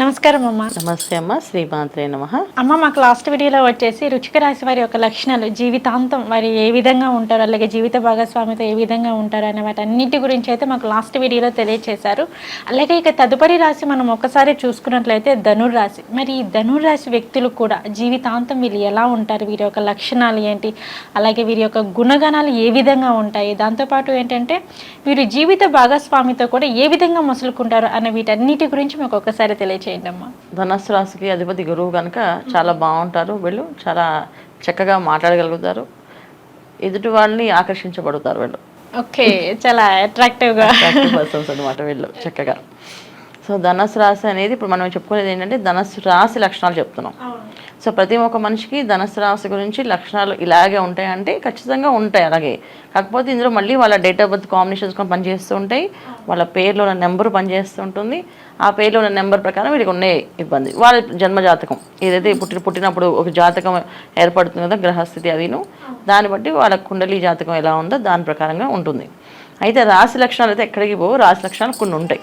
నమస్కారం అమ్మ. నమస్తే అమ్మ. శ్రీమాత్రే నమః. అమ్మ, మాకు లాస్ట్ వీడియోలో వచ్చేసి వృశ్చిక రాశి వారి యొక్క లక్షణాలు, జీవితాంతం వారి ఏ విధంగా ఉంటారు, అలాగే జీవిత భాగస్వామితో ఏ విధంగా ఉంటారు అనే వాటన్నిటి గురించి అయితే మాకు లాస్ట్ వీడియోలో తెలియజేశారు. అలాగే ఇక తదుపరి రాశి మనం ఒకసారి చూసుకున్నట్లయితే ధనుర్రాశి. మరి ఈ ధనుర్రాశి వ్యక్తులు కూడా జీవితాంతం వీళ్ళు ఎలా ఉంటారు, వీరి యొక్క లక్షణాలు ఏంటి, అలాగే వీరి యొక్క గుణగణాలు ఏ విధంగా ఉంటాయి, దాంతోపాటు ఏంటంటే వీరు జీవిత భాగస్వామితో కూడా ఏ విధంగా మసులుకుంటారు అనే వీటన్నిటి గురించి మాకు ఒకసారి తెలియజేయండి అమ్మా. ధనస్సు రాశికి అధిపతి గురువు కనుక చాలా బాగుంటారు. వీళ్ళు చాలా చక్కగా మాట్లాడగలుగుతారు, ఎదుటి వాళ్ళని ఆకర్షించబడతారు. వీళ్ళు ఓకే, చాలా అట్రాక్టివ్ పర్సన్స్ అనమాట వీళ్ళు చక్కగా. సో ధనస్సు రాశి అనేది ఇప్పుడు మనం చెప్పుకునేది ఏంటంటే ధనస్సు రాశి లక్షణాలు చెప్తున్నాం. సో ప్రతి ఒక్క మనిషికి ధనస్సు రాశి గురించి లక్షణాలు ఇలాగే ఉంటాయంటే ఖచ్చితంగా ఉంటాయి. అలాగే కాకపోతే ఇందులో మళ్ళీ వాళ్ళ డేట్ ఆఫ్ బర్త్ కాంబినేషన్స్ కూడా పనిచేస్తూ ఉంటాయి, వాళ్ళ పేర్లో ఉన్న నెంబర్ పనిచేస్తూ ఉంటుంది. ఆ పేర్లో ఉన్న నెంబర్ ప్రకారం వీళ్ళకి ఉన్నాయి ఇబ్బంది. వాళ్ళ జన్మజాతకం ఏదైతే పుట్టినప్పుడు ఒక జాతకం ఏర్పడుతుంది కదా, గ్రహస్థితి అదిను, దాన్ని బట్టి వాళ్ళ కుండలి జాతకం ఎలా ఉందో దాని ప్రకారంగా ఉంటుంది. అయితే రాశి లక్షణాలు అయితే ఎక్కడికి పోవు, రాశి లక్షణాలు కొన్ని ఉంటాయి.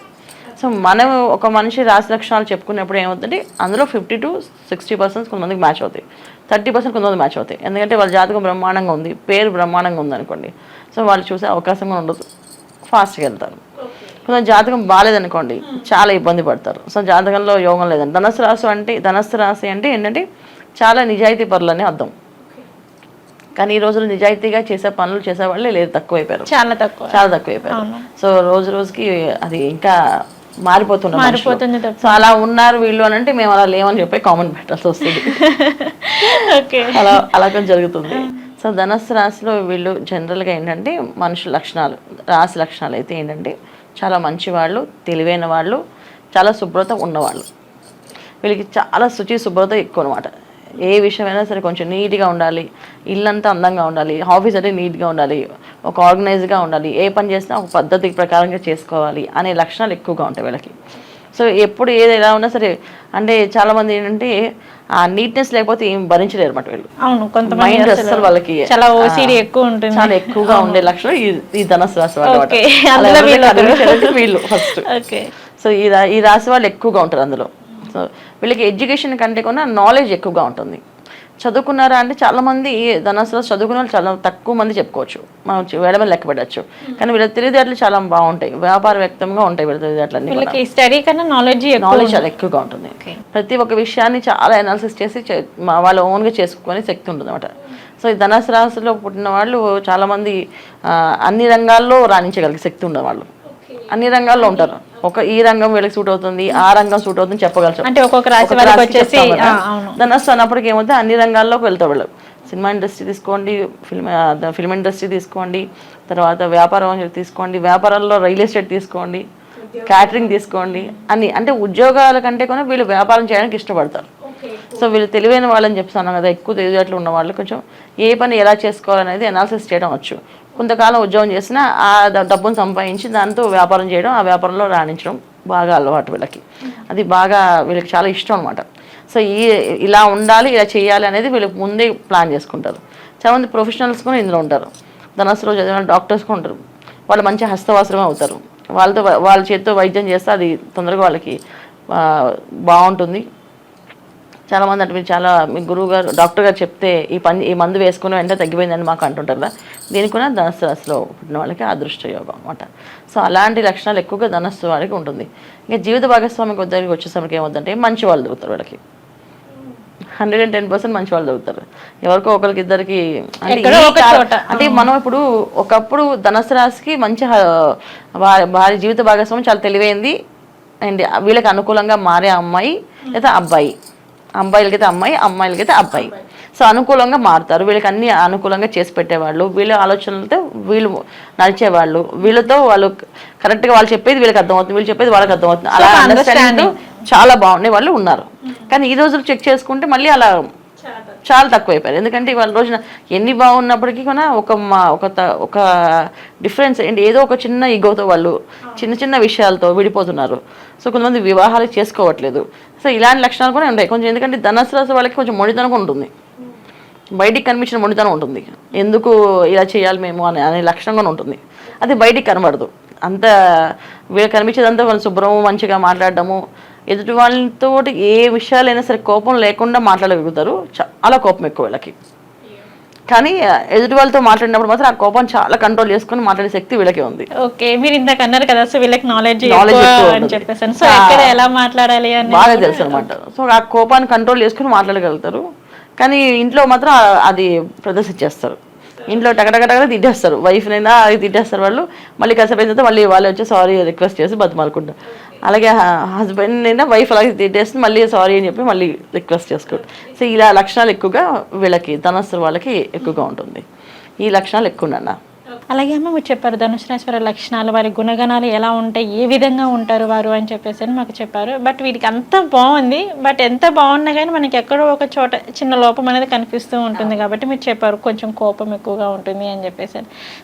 సో మనం ఒక మనిషి రాశి లక్షణాలు చెప్పుకున్నప్పుడు ఏమవుతుందంటే అందులో 50 to 60% కొంతమందికి మ్యాచ్ అవుతాయి, 30% కొంతమంది మ్యాచ్ అవుతాయి. ఎందుకంటే వాళ్ళ జాతకం బ్రహ్మాండంగా ఉంది, పేరు బ్రహ్మాండంగా ఉంది అనుకోండి, సో వాళ్ళు చూసే అవకాశం ఉండదు, ఫాస్ట్గా వెళ్తారు. కొంచెం జాతకం బాగాలేదనుకోండి చాలా ఇబ్బంది పడతారు. సో జాతకంలో యోగం లేదండి. ధనస్సు రాశి అంటే ఏంటంటే చాలా నిజాయితీ పరులని అర్థం. కానీ ఈ రోజులు నిజాయితీగా చేసే పనులు చేసేవాళ్ళే లేదు, తక్కువైపోయారు, చాలా తక్కువైపోయారు. సో రోజు రోజుకి అది ఇంకా మారిపోతుంది. సో అలా ఉన్నారు వీళ్ళు అని అంటే మేము అలా లేవని చెప్పి కామెంట్ పెట్టాల్సి వస్తుంది. అలా కొంచెం జరుగుతుంది. సో ధనస్సు రాశిలో వీళ్ళు జనరల్గా ఏంటంటే మనుషుల లక్షణాలు, రాశి లక్షణాలు అయితే ఏంటంటే చాలా మంచివాళ్ళు, తెలివైన వాళ్ళు, చాలా శుభ్రత ఉన్నవాళ్ళు. వీళ్ళకి చాలా శుభ్రత ఎక్కువ అనమాట. ఏ విషయమైనా సరే కొంచెం నీట్గా ఉండాలి, ఇల్లంతా అందంగా ఉండాలి, ఆఫీస్ అంటే నీట్గా ఉండాలి, ఒక ఆర్గనైజ్గా ఉండాలి, ఏ పని చేసినా ఒక పద్ధతి ప్రకారంగా చేసుకోవాలి అనే లక్షణాలు ఎక్కువగా ఉంటాయి వీళ్ళకి. సో ఎప్పుడు ఏది ఎలా ఉన్నా సరే అంటే చాలామంది ఏంటంటే ఆ నీట్నెస్ లేకపోతే ఏం భరించలేరు అనమాట వీళ్ళు. మైండ్ అసలు వాళ్ళకి చాలా ఎక్కువగా ఉండే లక్షణం ఈ ధనస్సు రాశి వాళ్ళు వీళ్ళు ఫస్ట్. సో ఈ రాశి వాళ్ళు ఎక్కువగా ఉంటారు అందులో. సో వీళ్ళకి ఎడ్యుకేషన్ కంటే కూడా నాలెడ్జ్ ఎక్కువగా ఉంటుంది. చదువుకున్నారా అంటే చాలామంది ధనస్సులో చదువుకున్న వాళ్ళు చాలా తక్కువ మంది చెప్పుకోవచ్చు, మనం వేల మంది లెక్క పెట్టచ్చు. కానీ వీళ్ళ తెలివితేటలు చాలా బాగుంటాయి, వ్యాపార వ్యక్తంగా ఉంటాయి వీళ్ళ తెలివితేటలన్నీ. స్టడీ కన్నా నాలెడ్జ్ చాలా ఎక్కువగా ఉంటుంది. ప్రతి ఒక్క విషయాన్ని చాలా అనాలిసిస్ చేసి వాళ్ళ ఓన్గా చేసుకునే శక్తి ఉంటుంది అనమాట. సో ఈ ధనస్సు రాశిలో పుట్టిన వాళ్ళు చాలామంది అన్ని రంగాల్లో రాణించగలిగే శక్తి ఉన్న వాళ్ళు, అన్ని రంగాల్లో ఉంటారు. ఈ రంగం వీళ్ళకి సూట్ అవుతుంది, ఆ రంగం సూట్ అవుతుంది చెప్పగలరు. అంటే ఒక్కొక్క రాశి వాళ్ళకి వచ్చేసి ధనస్సు అన్నప్పటికీ ఏమవుతుంది అన్ని రంగాల్లోకి వెళ్తారు వీళ్ళు. సినిమా ఇండస్ట్రీ తీసుకోండి, ఫిల్మ్ ఇండస్ట్రీ తీసుకోండి, తర్వాత వ్యాపారం తీసుకోండి, వ్యాపారంలో రియల్ ఎస్టేట్ తీసుకోండి, క్యాటరింగ్ తీసుకోండి, అన్ని అంటే ఉద్యోగాల కంటే కూడా వీళ్ళు వ్యాపారం చేయడానికి ఇష్టపడతారు. సో వీళ్ళు తెలివైన వాళ్ళని చెప్తాను కదా, ఎక్కువ తెలివితేటలు ఉన్న వాళ్ళు కొంచెం ఏ పని ఎలా చేసుకోవాలనేది అనాలిసిస్ చేయడం వచ్చు. కొంతకాలం ఉద్యోగం చేసినా ఆ డబ్బును సంపాదించి దాంతో వ్యాపారం చేయడం, ఆ వ్యాపారంలో రాణించడం బాగా అలవాటు వీళ్ళకి. అది బాగా వీళ్ళకి చాలా ఇష్టం అనమాట. సో ఇలా ఉండాలి, ఇలా చేయాలి అనేది వీళ్ళకి ముందే ప్లాన్ చేసుకుంటారు. చాలామంది ప్రొఫెషనల్స్ కూడా ఇందులో ఉంటారు. ధనస్సులో చదివిన డాక్టర్స్ కూడా ఉంటారు, వాళ్ళు మంచి హస్తవాసమే అవుతారు. వాళ్ళ చేతితో వైద్యం చేస్తే అది తొందరగా వాళ్ళకి బాగుంటుంది. చాలామంది అంటే మీరు మీ గురువు గారు డాక్టర్ గారు చెప్తే ఈ మందు వేసుకుని వెంటనే తగ్గిపోయిందని మాకు అంటుంటారు కదా, దీనికి కూడా ధనస్సు రాశిలో పుట్టిన వాళ్ళకి అదృష్ట యోగం అనమాట. సో అలాంటి లక్షణాలు ఎక్కువగా ధనస్సు వారికి ఉంటుంది. ఇంకా జీవిత భాగస్వామికి దగ్గరికి వచ్చేసరికి ఏమవుతుందంటే మంచి వాళ్ళు దొరుకుతారు వీళ్ళకి, 110% మంచి వాళ్ళు దొరుకుతారు. ఎవరికో ఒకరికి ఇద్దరికి అంటే మనం ఇప్పుడు ఒకప్పుడు ధనస్సు రాశికి మంచి వారి జీవిత భాగస్వామి చాలా తెలివైంది అండ్ వీళ్ళకి అనుకూలంగా మారే అమ్మాయి లేదా అబ్బాయి, అబ్బాయిలకైతే అమ్మాయి, అమ్మాయిలకైతే అబ్బాయి. సో అనుకూలంగా మారుతారు, వీళ్ళకి అన్ని అనుకూలంగా చేసి పెట్టేవాళ్ళు, వీళ్ళ ఆలోచనలతో వీళ్ళు నడిచేవాళ్ళు, వీళ్ళతో వాళ్ళు కరెక్ట్గా వాళ్ళు చెప్పేది వీళ్ళకి అర్థమవుతుంది, వీళ్ళు చెప్పేది వాళ్ళకి అర్థమవుతుంది, అలా అండర్స్టాండింగ్ చాలా బాగుండే వాళ్ళు ఉన్నారు. కానీ ఈ రోజులు చెక్ చేసుకుంటే మళ్ళీ అలా చాలా తక్కువైపోయారు. ఎందుకంటే వాళ్ళ రోజున ఎన్ని బాగున్నప్పటికీ కూడా ఒక డిఫరెన్స్ ఏంటి, ఏదో ఒక చిన్న ఈగోతో వాళ్ళు చిన్న చిన్న విషయాలతో విడిపోతున్నారు. సో కొంతమంది వివాహాలు చేసుకోవట్లేదు. సో ఇలాంటి లక్షణాలు కూడా ఉంటాయి కొంచెం. ఎందుకంటే ధనస్సు రాశి వాళ్ళకి కొంచెం మొండితనం ఉంటుంది, బయటికి కనిపించిన మొండితనం ఉంటుంది, ఎందుకు ఇలా చేయాలి మేము అనే లక్షణం కూడా ఉంటుంది. అది బయటికి కనబడదు. అంత వీళ్ళు కనిపించేదంతా వాళ్ళు శుభ్రము మంచిగా మాట్లాడడము ఎదుటి వాళ్ళతో ఏ విషయాలైనా సరే కోపం లేకుండా మాట్లాడగలుగుతారు. చాలా కోపం ఎక్కువ వీళ్ళకి. కానీ ఎదుటి వాళ్ళతో మాట్లాడినప్పుడు మాత్రం ఆ కోపం చాలా కంట్రోల్ చేసుకొని మాట్లాడే శక్తి వీళ్ళకి ఉంది. ఓకే, మీరు ఇందాక అన్నారు కదా, సో వీళ్ళకి నాలెడ్జ్ అని చెప్పేసి, సో ఆ, ఎక్కడ ఎలా మాట్లాడాలి అని బాగా తెలుసు అనమాట. సో ఆ కోపాన్ని కంట్రోల్ చేసుకుని మాట్లాడగలుగుతారు. కానీ ఇంట్లో మాత్రం అది ప్రదర్శించేస్తారు. ఇంట్లో టకటకటగా తిట్టేస్తారు, వైఫ్నైనా అది తిట్టేస్తారు వాళ్ళు. మళ్ళీ కాసేపు అయిన తర్వాత మళ్ళీ వాళ్ళు వచ్చి సారీ రిక్వెస్ట్ చేసి బతిమాలుకుంటారు. అలాగే హస్బెండ్ అయినా వైఫ్ అలాగే తిట్టేస్తుంది, మళ్ళీ సారీ అని చెప్పి మళ్ళీ రిక్వెస్ట్ చేసుకుంటారు. సో ఇలా లక్షణాలు ఎక్కువగా వీళ్ళకి ధనస్సు వాళ్ళకి ఎక్కువగా ఉంటుంది. ఈ లక్షణాలు ఎక్కువ నాన్న. అలాగే అమ్మ మీరు చెప్పారు ధనుసు రాశి వారి లక్షణాలు, వారి గుణగణాలు ఎలా ఉంటాయి, ఏ విధంగా ఉంటారు వారు అని చెప్పేసి అని మాకు చెప్పారు. బట్ వీటికి అంత బాగుంది, బట్ ఎంత బాగున్నా కానీ మనకి ఎక్కడో ఒక చోట చిన్న లోపం అనేది కనిపిస్తూ ఉంటుంది. కాబట్టి మీరు చెప్పారు కొంచెం కోపం ఎక్కువగా ఉంటుంది అని చెప్పేసి.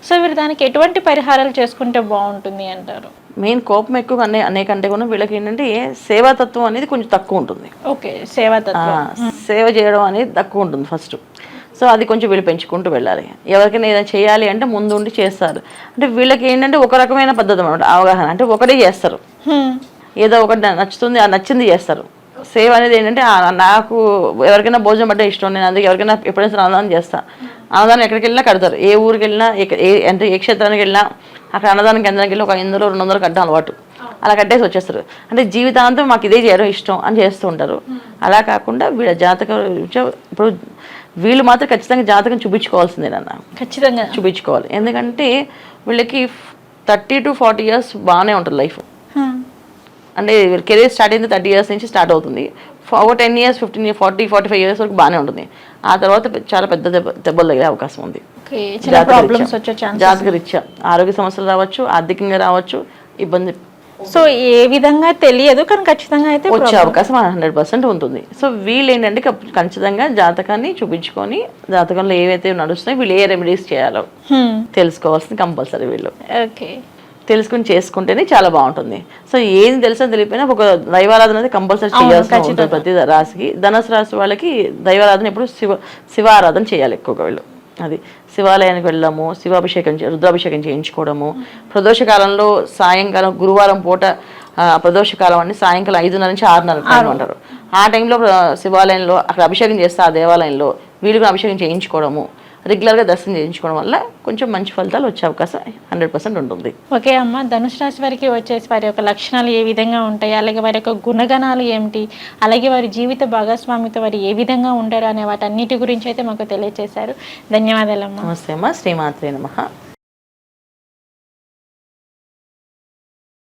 సో వీరు దానికి ఎటువంటి పరిహారాలు చేసుకుంటే బాగుంటుంది అంటారు? మెయిన్ కోపం ఎక్కువ అనేకంటే కూడా వీళ్ళకి ఏంటంటే సేవాతత్వం అనేది కొంచెం తక్కువ ఉంటుంది. ఓకే, సేవాతత్వం, సేవ చేయడం అనేది తక్కువ ఉంటుంది ఫస్ట్. సో అది కొంచెం వీళ్ళు పెంచుకుంటూ వెళ్ళాలి. ఎవరికైనా ఏదైనా చేయాలి అంటే ముందు ఉండి చేస్తారు. అంటే వీళ్ళకి ఏంటంటే ఒక రకమైన పద్ధతి అనమాట అవగాహన. అంటే ఒకటే చేస్తారు, ఏదో ఒకటి నచ్చుతుంది ఆ నచ్చింది చేస్తారు. సేవ అనేది ఏంటంటే నాకు ఎవరికైనా భోజనం పడ్డ ఇష్టం, నేను అందుకే ఎవరికైనా ఎప్పుడైనా అన్నదానం చేస్తాను. అన్నదానం ఎక్కడికి వెళ్ళినా కడతారు. ఏ ఊరికి వెళ్ళినా అంటే ఏ క్షేత్రానికి వెళ్ళినా అక్కడ అన్నదానం కేంద్రానికి వెళ్ళి ఒక 100-200 కట్టడం అలవాటు. అలా కట్టేసి వచ్చేస్తారు. అంటే జీవితాంతం మాకు ఇదే చేయడం ఇష్టం అని చేస్తూ ఉంటారు. అలా కాకుండా వీళ్ళ జాతకం ఇప్పుడు వీళ్ళు మాత్రం ఖచ్చితంగా జాతకం చూపించుకోవాల్సిందే నాన్న, ఖచ్చితంగా చూపించుకోవాలి. ఎందుకంటే వీళ్ళకి 30 to 40 years బాగానే ఉంటుంది లైఫ్. అంటే కెరీర్ స్టార్ట్ అయింది 30 years నుంచి స్టార్ట్ అవుతుంది. ఒక 10 years 15 years 40-45 years వరకు బాగానే ఉంటుంది. ఆ తర్వాత చాలా పెద్ద దెబ్బలు తగిలే అవకాశం ఉంది. జాతక రీత్యా ఆరోగ్య సమస్యలు రావచ్చు, ఆర్థికంగా రావచ్చు, ఇబ్బంది. సో ఏ విధంగా తెలియదు కానీ ఖచ్చితంగా అయితే వచ్చే అవకాశం 100% ఉంటుంది. సో వీళ్ళు ఏంటంటే ఖచ్చితంగా జాతకాన్ని చూపించుకొని జాతకంలో ఏవైతే నడుస్తున్నాయో వీళ్ళు ఏ రెమెడీస్ చేయాలో తెలుసుకోవాల్సింది కంపల్సరీ. వీళ్ళు ఓకే తెలుసుకుని చేసుకుంటేనే చాలా బాగుంటుంది. సో ఏం తెలుసో తెలియపోయినా ఒక దైవారాధన అనేది కంపల్సరీ చేయాల్సి ఉంటుంది ప్రతి రాశికి. ధనుసు రాశి వాళ్ళకి దైవారాధన ఎప్పుడు శివారాధన చేయాలి ఎక్కువగా. వీళ్ళు అది శివాలయానికి వెళ్ళడము, శివాభిషేకం రుద్రాభిషేకం చేయించుకోవడము, ప్రదోషకాలంలో సాయంకాలం గురువారం పూట ప్రదోషకాలం అని సాయంకాలం 5:30 నుంచి 6:30 అంటారు. ఆ టైంలో శివాలయంలో అక్కడ అభిషేకం చేస్తే ఆ దేవాలయంలో వీళ్ళకి అభిషేకం చేయించుకోవడము, రెగ్యులర్గా దర్శనం చేయించుకోవడం వల్ల కొంచెం మంచి ఫలితాలు వచ్చే అవకాశం 100% ఉంటుంది. ఓకే అమ్మ, ధనుసు రాశి వారికి వచ్చేసి వారి యొక్క లక్షణాలు ఏ విధంగా ఉంటాయి, అలాగే వారి యొక్క గుణగణాలు ఏమిటి, అలాగే వారి జీవిత భాగస్వామితో వారు ఏ విధంగా ఉంటారు అనే వాటన్నిటి గురించి అయితే మాకు తెలియజేశారు. ధన్యవాదాలమ్మా. నమస్తే అమ్మ. శ్రీమాత్రే నమః.